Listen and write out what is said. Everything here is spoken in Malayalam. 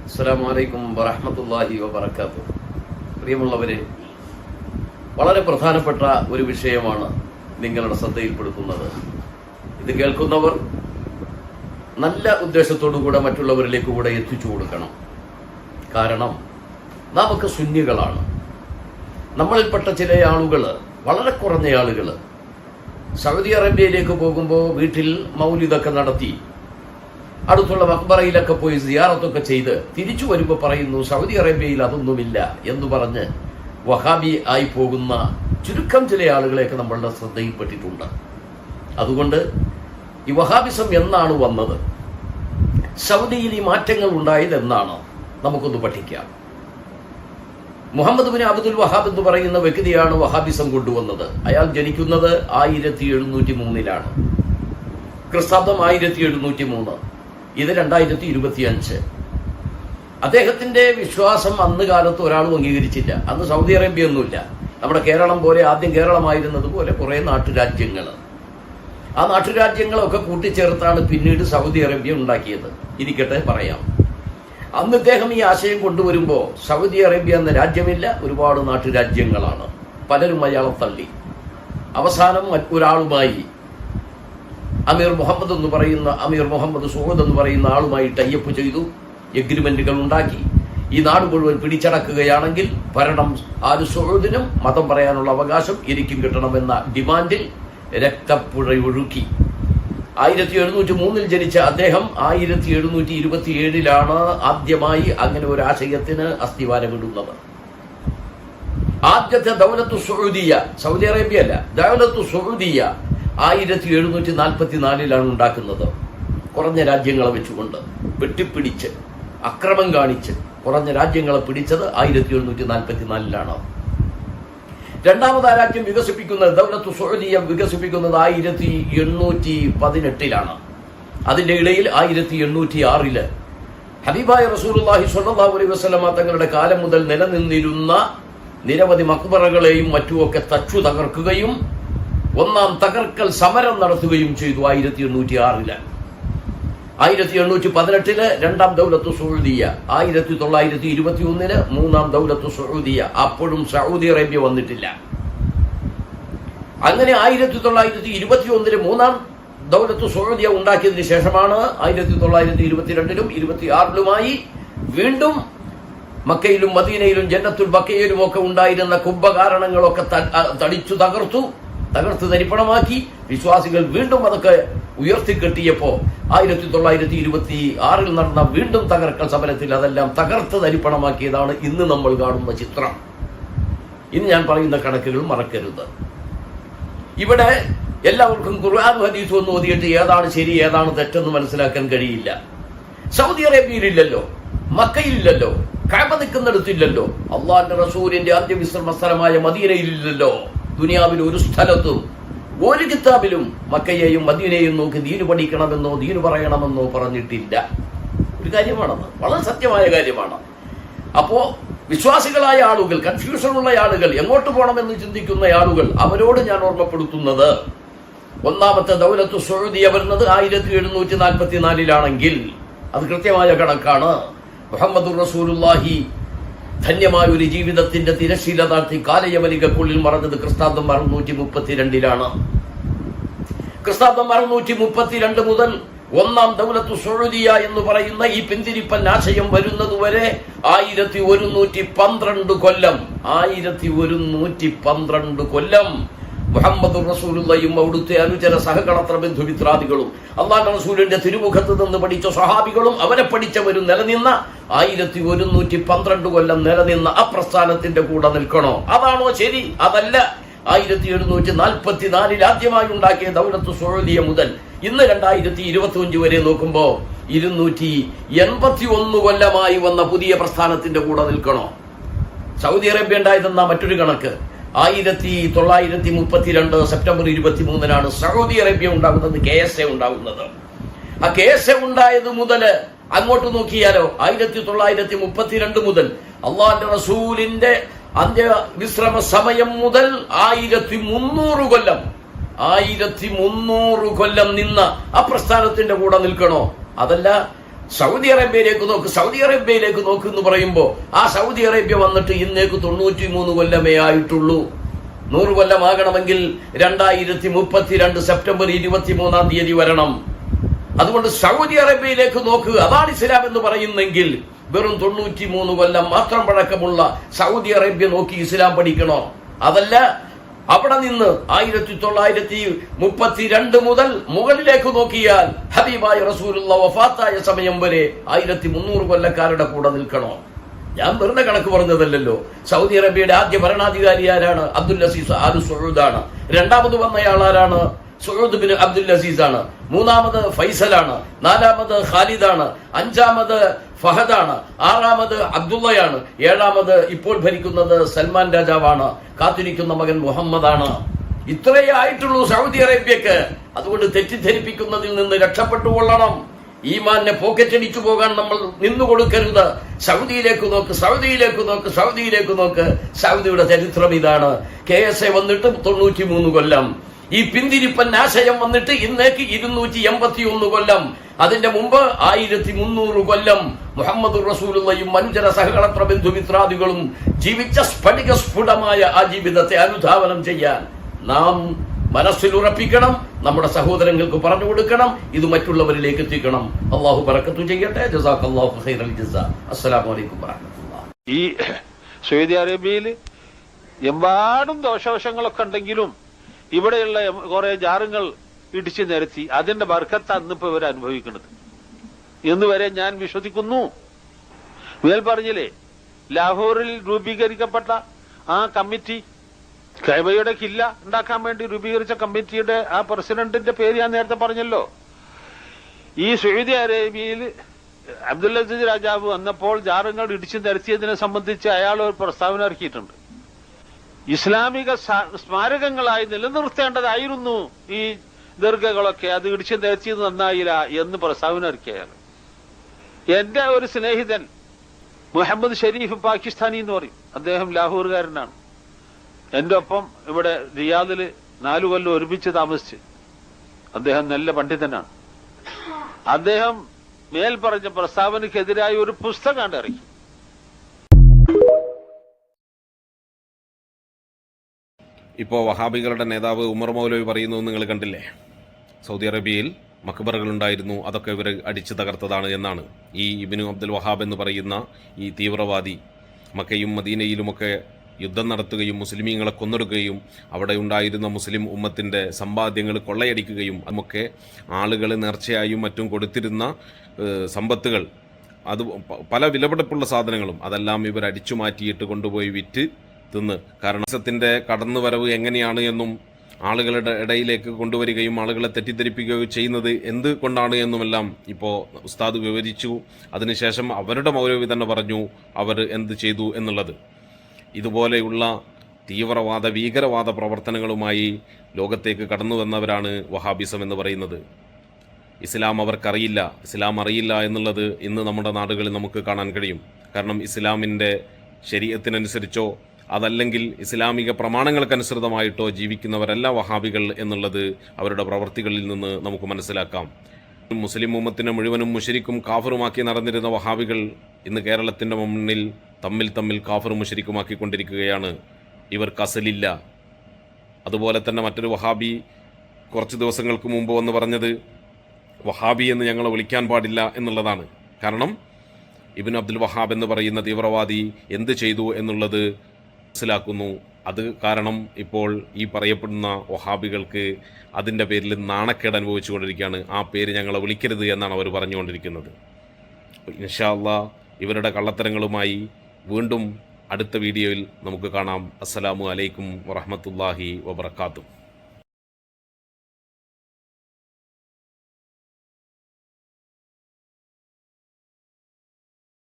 അസ്സലാമു അലൈക്കും വറഹ്മത്തുള്ളാഹി വബറകാതുഹു. പ്രിയമുള്ളവരെ, വളരെ പ്രധാനപ്പെട്ട ഒരു വിഷയമാണ് നിങ്ങളുടെ ശ്രദ്ധയിൽപ്പെടുത്തുന്നത്. ഇത് കേൾക്കുന്നവർ നല്ല ഉദ്ദേശത്തോടു കൂടെ മറ്റുള്ളവരിലേക്ക് കൂടെ എത്തിച്ചു കൊടുക്കണം. കാരണം നമുക്ക് സുന്നികളാണ്. നമ്മളിൽപ്പെട്ട ചില ആളുകൾ, വളരെ കുറഞ്ഞ ആളുകൾ, സൗദി അറേബ്യയിലേക്ക് പോകുമ്പോൾ വീട്ടിൽ മൗലിദൊക്കെ നടത്തി അടുത്തുള്ള മക്ബറയിലൊക്കെ പോയി സിയാറത്തൊക്കെ ചെയ്ത് തിരിച്ചു വരുമ്പോൾ പറയുന്നു സൗദി അറേബ്യയിൽ അതൊന്നുമില്ല എന്ന് പറഞ്ഞ് വഹാബി ആയി പോകുന്ന ചുരുക്കം ചില ആളുകളെയൊക്കെ നമ്മളുടെ ശ്രദ്ധയിൽപ്പെട്ടിട്ടുണ്ട്. അതുകൊണ്ട് ഈ വഹാബിസം എന്നാണ് വന്നത്, സൗദിയിൽ ഈ മാറ്റങ്ങൾ ഉണ്ടായത് എന്നാണ് നമുക്കൊന്ന് പഠിക്കാം. മുഹമ്മദ് ബിൻ അബ്ദുൽ വഹാബ് എന്ന് പറയുന്ന വ്യക്തിയാണ് വഹാബിസം കൊണ്ടുവന്നത്. അയാൾ ജനിക്കുന്നത് 1703 ക്രിസ്താബ്ദം 1703. ഇത് 2025. അദ്ദേഹത്തിന്റെ വിശ്വാസം അന്ന് കാലത്ത് ഒരാളും അംഗീകരിച്ചില്ല. അന്ന് സൗദി അറേബ്യ ഒന്നുമില്ല. നമ്മുടെ കേരളം പോലെ, ആദ്യം കേരളമായിരുന്നത് പോലെ കുറെ നാട്ടുരാജ്യങ്ങൾ, ആ നാട്ടുരാജ്യങ്ങളൊക്കെ കൂട്ടിച്ചേർത്താണ് പിന്നീട് സൗദി അറേബ്യ ഉണ്ടാക്കിയത്. ഇരിക്കട്ടെ, പറയാം. അന്ന് ഇദ്ദേഹം ഈ ആശയം കൊണ്ടുവരുമ്പോൾ സൗദി അറേബ്യ എന്ന രാജ്യമില്ല, ഒരുപാട് നാട്ടുരാജ്യങ്ങളാണ്. പലരും അയാളെ തള്ളി. അവസാനം ഒരാളുമായി അമീർ മുഹമ്മദ് സൂദ് എന്ന് പറയുന്ന ആളുമായി ടൈപ്പ് ചെയ്തു, എഗ്രിമെന്റുകൾ ഉണ്ടാക്കി. ഈ നാട് മുഴുവൻ പിടിച്ചടക്കുകയാണെങ്കിൽ ഭരണം ആര് സൂദിനും മതം പറയാനുള്ള അവകാശം എനിക്കും കിട്ടണമെന്ന ഡിമാൻഡിൽ രക്തപ്പുഴയൊഴുക്കി. 1703 ജനിച്ച അദ്ദേഹം 1727 ആദ്യമായി അങ്ങനെ ഒരു ആശയത്തിന് അസ്ഥിവാരമിടുന്നത്. ആദ്യത്തെ ദൗലത്തു സൗദിയ, സൗദി അറേബ്യ അല്ല, ദൗലത്തു സൗദിയ 1744 ഉണ്ടാക്കുന്നത്. കുറഞ്ഞ രാജ്യങ്ങളെ വെച്ചുകൊണ്ട് വെട്ടിപ്പിടിച്ച് അക്രമം കാണിച്ച് കുറഞ്ഞ രാജ്യങ്ങളെ പിടിച്ചത് 1744. രണ്ടാമത് ആ രാജ്യം വികസിപ്പിക്കുന്നത്, ദൗലത്തു സൗദിയ വികസിപ്പിക്കുന്നത് 1818. അതിന്റെ ഇടയിൽ 1806 ഹബീബായ റസൂലുള്ളാഹി സ്വല്ലല്ലാഹു അലൈഹി വസല്ലമ തങ്ങളുടെ കാലം മുതൽ നിലനിന്നിരുന്ന നിരവധി മക്ബറകളെയും മറ്റുമൊക്കെ തച്ചു തകർക്കുകയും ഒന്നാം തകർക്കൽ സമരം നടത്തുകയും ചെയ്തു. 1806. 1818 രണ്ടാം ദൗലത്തു സൗദിയ, 1921 മൂന്നാം ദൗലത്തു സൗദിയ. അപ്പോഴും സൗദി അറേബ്യ വന്നിട്ടില്ല. അങ്ങനെ 1921 മൂന്നാം ദൗലത്തു സൗദിയ ഉണ്ടാക്കിയതിനു ശേഷമാണ് 1922 26 വീണ്ടും മക്കയിലും മദീനയിലും ജന്നത്തുൽ ബഖയിലും ഒക്കെ ഉണ്ടായിരുന്ന കുംഭകാരണങ്ങളൊക്കെ തടിച്ചു തകർത്ത് തരിപ്പണമാക്കി. വിശ്വാസികൾ വീണ്ടും അതൊക്കെ ഉയർത്തിക്കെട്ടിയപ്പോ 1926 നടന്ന വീണ്ടും തകർക്കൽ സമരത്തിൽ അതെല്ലാം തകർത്ത് തരിപ്പണമാക്കിയതാണ് ഇന്ന് നമ്മൾ കാണുന്ന ചിത്രം. ഇനി ഞാൻ പറയുന്ന കണക്കുകൾ മറക്കരുത്. ഇവിടെ എല്ലാവർക്കും ഖുർആനും ഹദീസും ഒന്നും ഓതിയിട്ട് ഏതാണ് ശരി ഏതാണ് തെറ്റെന്ന് മനസ്സിലാക്കാൻ കഴിയില്ല. സൗദി അറേബ്യയിലില്ലല്ലോ, മക്കയിലില്ലല്ലോ, കഅബ നിൽക്കുന്നിടത്തില്ലല്ലോ, അള്ളാന്റെ റസൂലിന്റെ അന്ത്യവിശ്രമ സ്ഥലമായ മദീനയിലില്ലല്ലോ. ദുനിയാവിൽ ഒരു സ്ഥലത്തും ഒരു കിതാബിലും മക്കയെയും മദീനയെയും നോക്കി ദീന് പഠിക്കണമെന്നോ ദീന് പറയണമെന്നോ പറഞ്ഞിട്ടില്ല. ഒരു കാര്യമാണത്, വളരെ സത്യമായ കാര്യമാണ്. അപ്പോ വിശ്വാസികളായ ആളുകൾ, കൺഫ്യൂഷനുള്ള ആളുകൾ, എങ്ങോട്ട് പോകണമെന്ന് ചിന്തിക്കുന്ന ആളുകൾ, അവരോട് ഞാൻ ഓർമ്മപ്പെടുത്തുന്നത്, ഒന്നാമത്തെ ദൗലത്തു സൗദിയ വരുന്നത് 1744 അത് കൃത്യമായ കണക്കാണ്. മുഹമ്മദുർ റസൂലുള്ളാഹി ധന്യമായ ഒരു ജീവിതത്തിന്റെ തിരശീല താഴ്ത്തി കാലയവനികക്കുള്ളിൽ മറഞ്ഞത് ക്രിസ്താബ്ദം 632. ക്രിസ്താബ്ദം 632 മുതൽ ഒന്നാം ദൗലത്തു സൗദിയ എന്ന് പറയുന്ന ഈ പിന്തിരിപ്പൻ ആശയം വരുന്നതുവരെ 1112 കൊല്ലം 1112 കൊല്ലം മുഹമ്മദ് റസൂലുള്ളാഹിയും അവിടുത്തെ അനുചര സഹകളത്ര ബന്ധുമിത്രാദികളും അള്ളാഹുവിന്റെ റസൂലിന്റെ തിരുമുഖത്ത് നിന്ന് പഠിച്ച സ്വഹാബികളും അവരെ പഠിച്ചവരും നിലനിന്ന 1112 കൊല്ലം നിലനിന്ന ആ പ്രസ്ഥാനത്തിന്റെ കൂടെ നിൽക്കണോ? അതാണോ ശരി? അതല്ല. 1744 ആദ്യമായി ഉണ്ടാക്കിയ ദൗലത്തു സൗദിയ മുതൽ ഇന്ന് 2025 വരെ നോക്കുമ്പോ 281 കൊല്ലമായി വന്ന പുതിയ പ്രസ്ഥാനത്തിന്റെ കൂടെ നിൽക്കണോ? സൗദി അറേബ്യ ഉണ്ടായതെന്ന മറ്റൊരു കണക്ക് 1932 സെപ്റ്റംബർ 23 സൗദി അറേബ്യ ഉണ്ടാകുന്നത്, KSA ഉണ്ടാകുന്നത്. ആ KSA ഉണ്ടായത് മുതൽ അങ്ങോട്ട് നോക്കിയാലോ 1932 മുതൽ അള്ളാഹുവിന്റെ റസൂലിന്റെ അന്ത്യവിശ്രമ സമയം മുതൽ 1300 കൊല്ലം 1300 കൊല്ലം നിന്ന ആ പ്രസ്ഥാനത്തിന്റെ കൂടെ നിൽക്കണോ? അതല്ല, സൗദി അറേബ്യയിലേക്ക് നോക്ക്, സൗദി അറേബ്യയിലേക്ക് നോക്ക് എന്ന് പറയുമ്പോൾ ആ സൗദി അറേബ്യ വന്നിട്ട് ഇന്നേക്ക് 93 കൊല്ലമേ ആയിട്ടുള്ളൂ. 100 കൊല്ലമാകണമെങ്കിൽ 2032 സെപ്റ്റംബർ 23 വരണം. അതുകൊണ്ട് സൗദി അറേബ്യയിലേക്ക് നോക്ക്, അതാണ് ഇസ്ലാം എന്ന് പറയുന്നെങ്കിൽ വെറും 93 കൊല്ലം മാത്രം പഴക്കമുള്ള സൗദി അറേബ്യ നോക്കി ഇസ്ലാം പഠിക്കണോ? അതല്ല, അവിടെ നിന്ന് 1932 മുതൽ മുകളിലേക്ക് നോക്കിയാൽ ഹബീബായ റസൂലുള്ള വഫാത്തായ സമയം വരെ 1300 കൊല്ലക്കാരുടെ കൂടെ നിൽക്കണോ? ഞാൻ വെറുതെ കണക്ക് പറഞ്ഞതല്ലല്ലോ. സൗദി അറേബ്യയുടെ ആദ്യ ഭരണാധികാരി ആരാണ്? അബ്ദുൽ അസീസ് ആലു സൗദാണ്. രണ്ടാമത് വന്നയാൾ ആരാണ്? സൗദ് ബിൻ അബ്ദുൽ അസീസ് ആണ്. മൂന്നാമത് ഫൈസലാണ്. നാലാമത് ഖാലിദാണ്. അഞ്ചാമത് ഫഹദാണ്. ആറാമത് അബ്ദുള്ളയാണ്. ഏഴാമത് ഇപ്പോൾ ഭരിക്കുന്നത് സൽമാൻ രാജാവാണ്. കാത്തിരിക്കുന്ന മകൻ മുഹമ്മദാണ്. ഇത്രയേ ആയിട്ടുള്ളൂ സൗദി അറേബ്യക്ക്. അതുകൊണ്ട് തെറ്റിദ്ധരിപ്പിക്കുന്നതിൽ നിന്ന് രക്ഷപ്പെട്ടുകൊള്ളണം. ഈമാനെ പോക്കറ്റടിച്ചു പോകാൻ നമ്മൾ നിന്നുകൊടുക്കരുത്. സൗദിയിലേക്ക് നോക്ക്, സൗദിയിലേക്ക് നോക്ക്, സൗദിയിലേക്ക് നോക്ക്. സൗദിയുടെ ചരിത്രം ഇതാണ്. KSA വന്നിട്ട് 93 കൊല്ലം. ഈ പിന്തിരിപ്പൻ ആശയം വന്നിട്ട് ഇന്നേക്ക് 281 കൊല്ലം. അതിന്റെ മുമ്പ് 1300 കൊല്ലം മുഹമ്മദ് റസൂലുള്ളയും മനുജര സഹകളത്ര ബന്ധുമിത്രാദികളും ജീവിച്ച സ്ഫടിക സ്ഫുടമായ ആ ജീവിതത്തെ അനുധാവനം ചെയ്യാൻ നാം മനസ്സിലുറപ്പിക്കണം. നമ്മുടെ സഹോദരങ്ങൾക്ക് പറഞ്ഞു കൊടുക്കണം. ഇത് മറ്റുള്ളവരിലേക്ക് എത്തിക്കണം. അള്ളാഹു ബറക്കത്തു ചെയ്യട്ടെ. ജസാഖല്ലാഹു ഖൈറൽ ജസാ. അസ്സലാമു അലൈക്കും വറഹ്മത്തുള്ളാഹി. ഈ സൗദി അറേബ്യയിൽ എമ്പാടും ദോഷവശങ്ങളൊക്കെ ഉണ്ടെങ്കിലും ഇവിടെയുള്ള കുറെ ജാറുകൾ ഇടിച്ചു നിരത്തി അതിന്റെ ബർക്കത്താണ് ഇന്നിപ്പോ ഇവർ അനുഭവിക്കുന്നത് എന്ന് വരെ ഞാൻ വിശ്വസിക്കുന്നു. മേൽ പറഞ്ഞില്ലേ, ലാഹോറിൽ രൂപീകരിക്കപ്പെട്ട ആ കമ്മിറ്റി, കഅബയുടെ കില്ല ഉണ്ടാക്കാൻ വേണ്ടി രൂപീകരിച്ച കമ്മിറ്റിയുടെ ആ പ്രസിഡന്റിന്റെ പേര് ഞാൻ നേരത്തെ പറഞ്ഞല്ലോ. ഈ സൗദി അറേബ്യയിൽ അബ്ദുൽ അസീസ് രാജാവ് വന്നപ്പോൾ ജാറുകൾ ഇടിച്ചു നിരത്തിയതിനെ സംബന്ധിച്ച് അയാൾ ഒരു പ്രസ്താവന ഇറക്കിയിട്ടുണ്ട്. ഇസ്ലാമിക സ്മാരകങ്ങളായി നിലനിർത്തേണ്ടതായിരുന്നു ഈ ദർഗകളൊക്കെ, അത് ഇടിച്ചു നിരത്തിയത് നന്നായില്ല എന്ന് പ്രസ്താവന ഇറക്കിയാണ്. എന്റെ ഒരു സ്നേഹിതൻ മുഹമ്മദ് ഷരീഫ് പാകിസ്ഥാനി എന്ന് പറയും, അദ്ദേഹം ലാഹോറുകാരനാണ്. എന്റെ ഒപ്പം ഇവിടെ റിയാദില് 4 കൊല്ലം ഒരുമിച്ച് താമസിച്ച്, അദ്ദേഹം നല്ല പണ്ഡിതനാണ്. അദ്ദേഹം മേൽ പറഞ്ഞ പ്രസ്താവനയ്ക്കെതിരായി ഒരു പുസ്തകം ഇറക്കി. ഇപ്പോൾ വഹാബികളുടെ നേതാവ് ഉമർ മൗലവി പറയുന്നത് നിങ്ങൾ കണ്ടില്ലേ? സൗദി അറേബ്യയിൽ മക്ബറകളുണ്ടായിരുന്നു, അതൊക്കെ ഇവർ അടിച്ചു തകർത്തതാണ് എന്നാണ്. ഈ ഇബ്നു അബ്ദുൽ വഹാബ് എന്ന് പറയുന്ന ഈ തീവ്രവാദി മക്കയും മദീനയിലുമൊക്കെ യുദ്ധം നടത്തുകയും മുസ്ലിമീങ്ങളെ കൊന്നെടുക്കുകയും അവിടെ ഉണ്ടായിരുന്ന മുസ്ലിം ഉമ്മത്തിൻ്റെ സമ്പാദ്യങ്ങൾ കൊള്ളയടിക്കുകയും അതുമൊക്കെ ആളുകൾ നേർച്ചയായും മറ്റും കൊടുത്തിരുന്ന സമ്പത്തുകൾ, അത് പല വിലപിടിപ്പുള്ള സാധനങ്ങളും അതെല്ലാം ഇവർ അടിച്ചു മാറ്റിയിട്ട് കൊണ്ടുപോയി വിറ്റ് തിന്ന്. കാരണം ത്തിന്റെ കടന്നുവരവ് എങ്ങനെയാണ് എന്നും ആളുകളുടെ ഇടയിലേക്ക് കൊണ്ടുവരികയും ആളുകളെ തെറ്റിദ്ധരിപ്പിക്കുകയും ചെയ്യുന്നത് എന്ത് കൊണ്ടാണ് എന്നുമെല്ലാം ഇപ്പോൾ ഉസ്താദ് വിവരിച്ചു. അതിനുശേഷം അവരുടെ മൗലവി തന്നെ പറഞ്ഞു അവർ എന്ത് ചെയ്തു എന്നുള്ളത്. ഇതുപോലെയുള്ള തീവ്രവാദ ഭീകരവാദ പ്രവർത്തനങ്ങളുമായി ലോകത്തേക്ക് കടന്നു വന്നവരാണ് വഹാബിസം എന്ന് പറയുന്നത്. ഇസ്ലാം അവർക്കറിയില്ല, ഇസ്ലാം അറിയില്ല എന്നുള്ളത് ഇന്ന് നമ്മുടെ നാടുകളിൽ നമുക്ക് കാണാൻ കഴിയും. കാരണം ഇസ്ലാമിൻ്റെ ശരീഅത്തിനനുസരിച്ചോ അതല്ലെങ്കിൽ ഇസ്ലാമിക പ്രമാണങ്ങൾക്കനുസൃതമായിട്ടോ ജീവിക്കുന്നവരല്ല വഹാബികൾ എന്നുള്ളത് അവരുടെ പ്രവർത്തികളിൽ നിന്ന് നമുക്ക് മനസ്സിലാക്കാം. മുസ്ലിം ഉമ്മത്തിനെ മുഴുവനും മുശ്രിക്കും കാഫറുമാക്കി നടന്നിരുന്ന വഹാബികൾ ഇന്ന് കേരളത്തിൻ്റെ മുന്നിൽ തമ്മിൽ കാഫറും മുശ്രിക്കുമാക്കിക്കൊണ്ടിരിക്കുകയാണ്. ഇവർക്ക് അസലില്ല. അതുപോലെ തന്നെ മറ്റൊരു വഹാബി കുറച്ച് ദിവസങ്ങൾക്ക് മുമ്പ് വന്ന് പറഞ്ഞത് വഹാബി എന്ന് ഞങ്ങളെ വിളിക്കാൻ പാടില്ല എന്നുള്ളതാണ്. കാരണം ഇബ്നു അബ്ദുൽ വഹാബ് എന്ന് പറയുന്ന തീവ്രവാദി എന്ത് ചെയ്തു എന്നുള്ളത് മനസ്സിലാക്കുന്നു. അത് കാരണം ഇപ്പോൾ ഈ പറയപ്പെടുന്ന വഹാബികൾക്ക് അതിൻ്റെ പേരിൽ നാണക്കേട് അനുഭവിച്ചുകൊണ്ടിരിക്കുകയാണ്. ആ പേര് ഞങ്ങളെ വിളിക്കരുത് എന്നാണ് അവർ പറഞ്ഞുകൊണ്ടിരിക്കുന്നത്. ഇൻഷാ അല്ലാഹ് ഇവരുടെ കള്ളത്തരങ്ങളുമായി വീണ്ടും അടുത്ത വീഡിയോയിൽ നമുക്ക് കാണാം. അസ്സലാമു അലൈക്കും വറഹ്മത്തുള്ളാഹി വബറകാതുഹു.